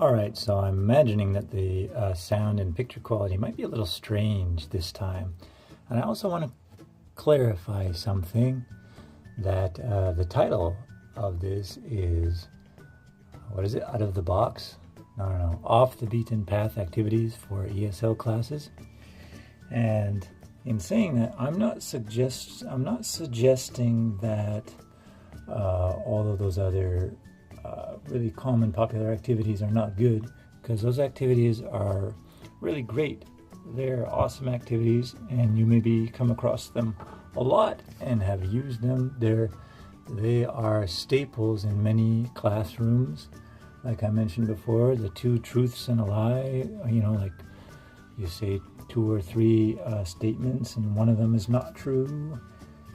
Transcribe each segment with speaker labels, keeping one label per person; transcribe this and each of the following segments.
Speaker 1: All right, so I'm imagining that the sound and picture quality might be a little strange this time. And I also want to clarify something that the title of this is, what is it, Out of the Box? No, Off the Beaten Path Activities for ESL Classes. And in saying that, I'm not suggesting that all of those other really common popular activities are not good, because those activities are really great. They're awesome activities, and you maybe come across them a lot and have used them. They are staples in many classrooms. Like I mentioned before, the 2 truths and a lie, like you say 2 or 3 statements and one of them is not true.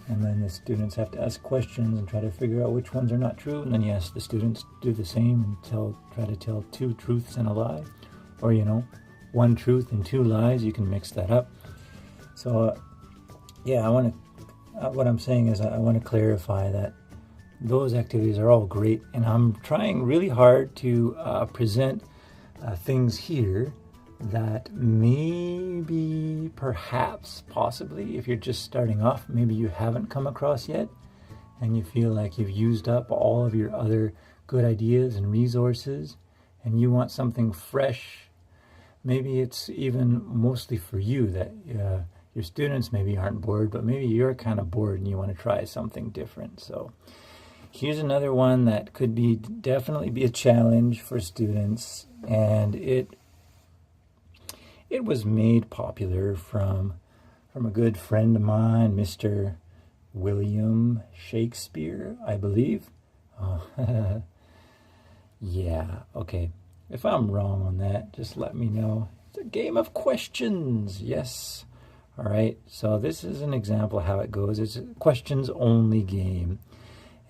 Speaker 1: And then the students have to ask questions and try to figure out which ones are not true. And then you ask the students to do the same and try to tell 2 truths and a lie. Or, 1 truth and 2 lies. You can mix that up. So, what I'm saying is I want to clarify that those activities are all great. And I'm trying really hard to present things here that maybe, perhaps, possibly, if you're just starting off, maybe you haven't come across yet, and you feel like you've used up all of your other good ideas and resources, and you want something fresh. Maybe it's even mostly for you that your students maybe aren't bored, but maybe you're kind of bored and you want to try something different. So here's another one that could definitely be a challenge for students, and it was made popular from a good friend of mine, Mr. William Shakespeare, I believe. Oh, yeah, okay. If I'm wrong on that, just let me know. It's a game of questions, yes. All right, so this is an example of how it goes. It's a questions-only game.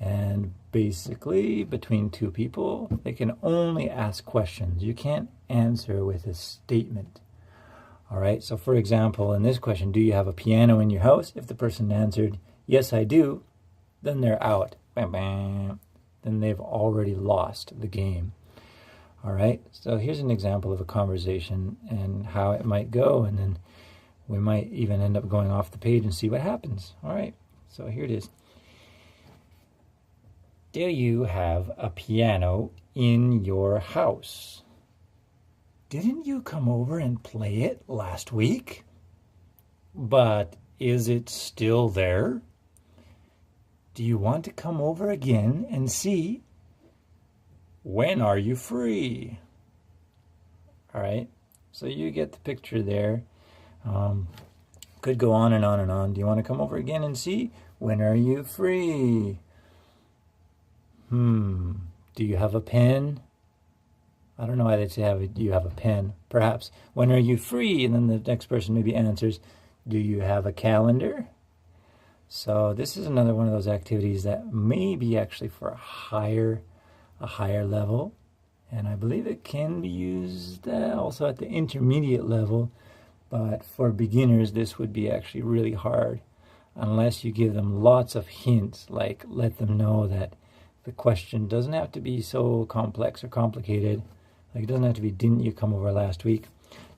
Speaker 1: And basically, between 2 people, they can only ask questions. You can't answer with a statement. All right, so for example, in this question, do you have a piano in your house? If the person answered, yes, I do, then they're out. Bam, bam. Then they've already lost the game. All right, so here's an example of a conversation and how it might go, and then we might even end up going off the page and see what happens. All right, so here it is. Do you have a piano in your house? Didn't you come over and play it last week? But is it still there? Do you want to come over again and see? When are you free? All right, so you get the picture there. Could go on and on and on. Do you want to come over again and see? When are you free? Do you have a pen? I don't know why they'd say, do you have a pen? Perhaps. When are you free? And then the next person maybe answers, do you have a calendar? So this is another one of those activities that may be actually for a higher level. And I believe it can be used also at the intermediate level. But for beginners, this would be actually really hard unless you give them lots of hints, like let them know that the question doesn't have to be so complex or complicated. Like, it doesn't have to be, didn't you come over last week?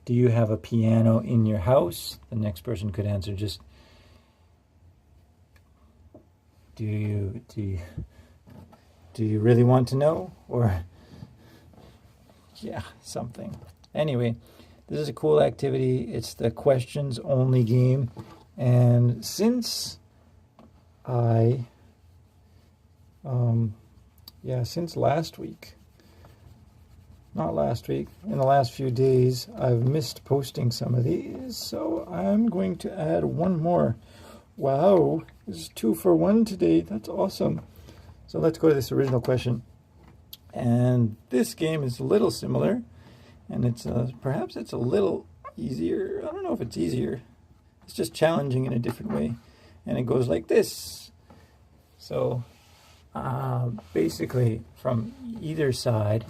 Speaker 1: Do you have a piano in your house? The next person could answer just, do you really want to know? Or, yeah, something. Anyway, this is a cool activity. It's the questions only game. And since since last week, in the last few days, I've missed posting some of these, so I'm going to add one more. Wow, this is 2 for 1 today. That's awesome. So let's go to this original question. And this game is a little similar, and it's perhaps it's a little easier. I don't know if it's easier. It's just challenging in a different way. And it goes like this. So basically, from either side,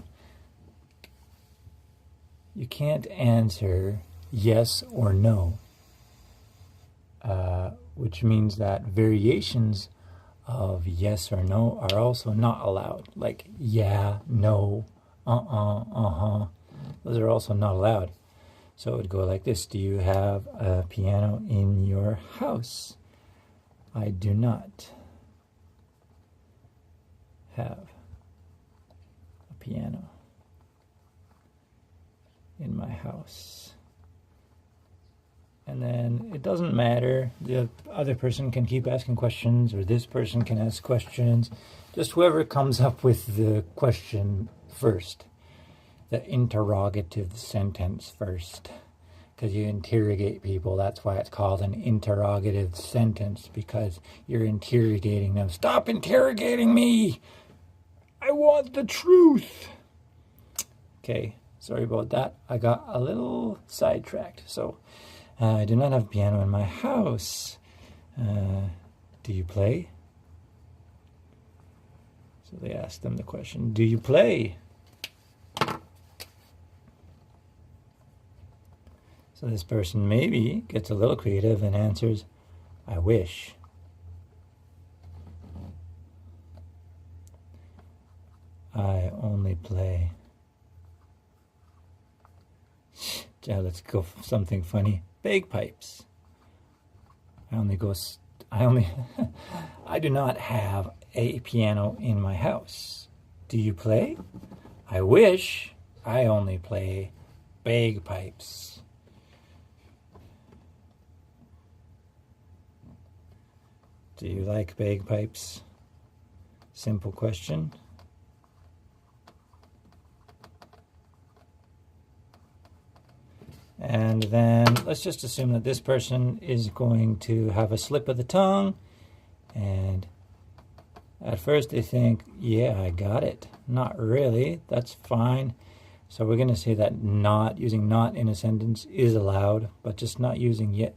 Speaker 1: you can't answer yes or no, which means that variations of yes or no are also not allowed, like yeah, no, uh-huh. Those are also not allowed. So it would go like this. Do you have a piano in your house? I do not have a piano in my house. And then it doesn't matter. The other person can keep asking questions, or this person can ask questions. Just whoever comes up with the question first. The interrogative sentence first. Because you interrogate people. That's why it's called an interrogative sentence, because you're interrogating them. Stop interrogating me! I want the truth! Okay, sorry about that. I got a little sidetracked. So, I do not have a piano in my house. Do you play? So they asked them the question, do you play? So this person maybe gets a little creative and answers, I wish. I only play. Yeah, let's go for something funny. Bagpipes. I do not have a piano in my house. Do you play? I wish. I only play bagpipes. Do you like bagpipes? Simple question. And then let's just assume that this person is going to have a slip of the tongue. And at first they think, yeah, I got it. Not really. That's fine. So we're going to say that not, using not in a sentence is allowed, but just not using yes,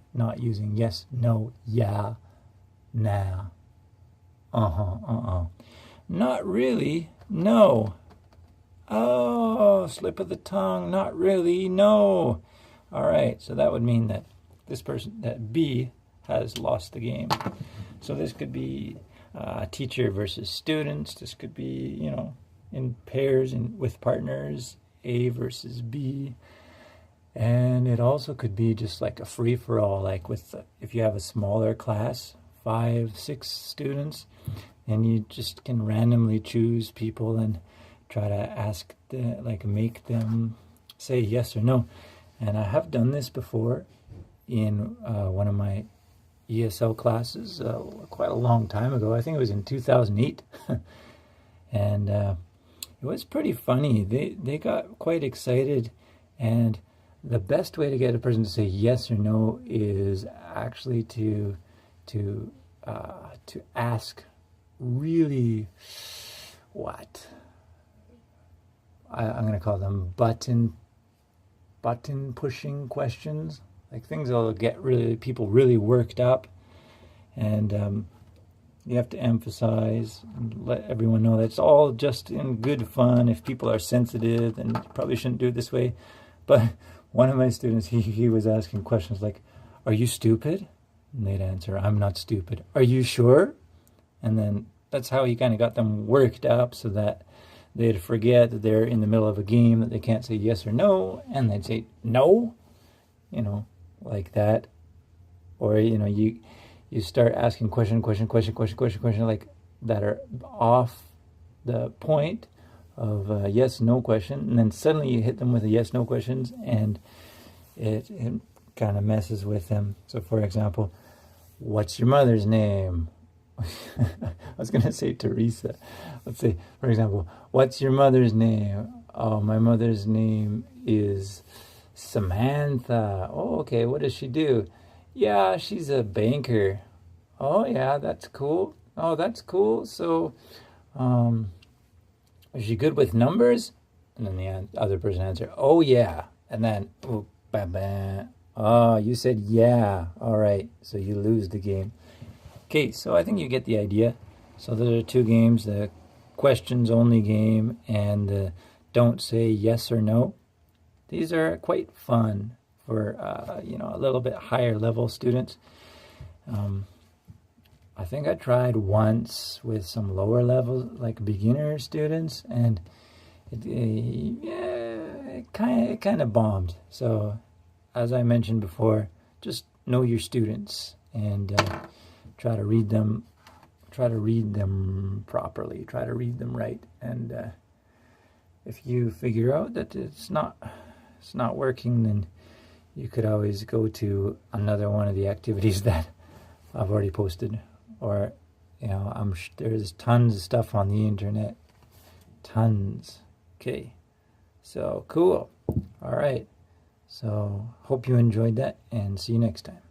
Speaker 1: no, yeah, nah, Not really, no. Oh, slip of the tongue, not really, no. All right, so that would mean that this person, that B, has lost the game. So this could be teacher versus students. This could be, in pairs and with partners, A versus B. And it also could be just like a free-for-all, like if you have a smaller class, 5, 6 students, and you just can randomly choose people and try to make them say yes or no. And I have done this before in one of my ESL classes quite a long time ago. I think it was in 2008. And it was pretty funny. They got quite excited. And the best way to get a person to say yes or no is actually to ask really I'm going to call them button pushing questions, like things that'll get people really worked up, and you have to emphasize and let everyone know that it's all just in good fun. If people are sensitive, then you probably shouldn't do it this way. But one of my students, he was asking questions like, "Are you stupid?" And they'd answer, "I'm not stupid." "Are you sure?" And then that's how he kind of got them worked up, so that they'd forget that they're in the middle of a game, that they can't say yes or no, and they'd say no, like that. Or, you start asking question, like that are off the point of a yes, no question, and then suddenly you hit them with a yes, no questions, and it kind of messes with them. So, for example, what's your mother's name? I was going to say Teresa. Let's say, for example, what's your mother's name? Oh, my mother's name is Samantha. Oh, okay. What does she do? Yeah, she's a banker. Oh, yeah, that's cool. Oh, that's cool. So, is she good with numbers? And then the other person answered, oh, yeah. And then, oh, bam, bam. Oh, you said yeah. All right. So you lose the game. Okay, so I think you get the idea. So there are 2 games, the questions only game and the don't say yes or no. These are quite fun for, a little bit higher level students. I think I tried once with some lower level, like beginner students, and it kind of bombed. So, as I mentioned before, just know your students and try to read them properly. Try to read them right. And if you figure out that it's not working, then you could always go to another one of the activities that I've already posted, or there's tons of stuff on the internet, tons. Okay, so cool. All right, so hope you enjoyed that, and see you next time.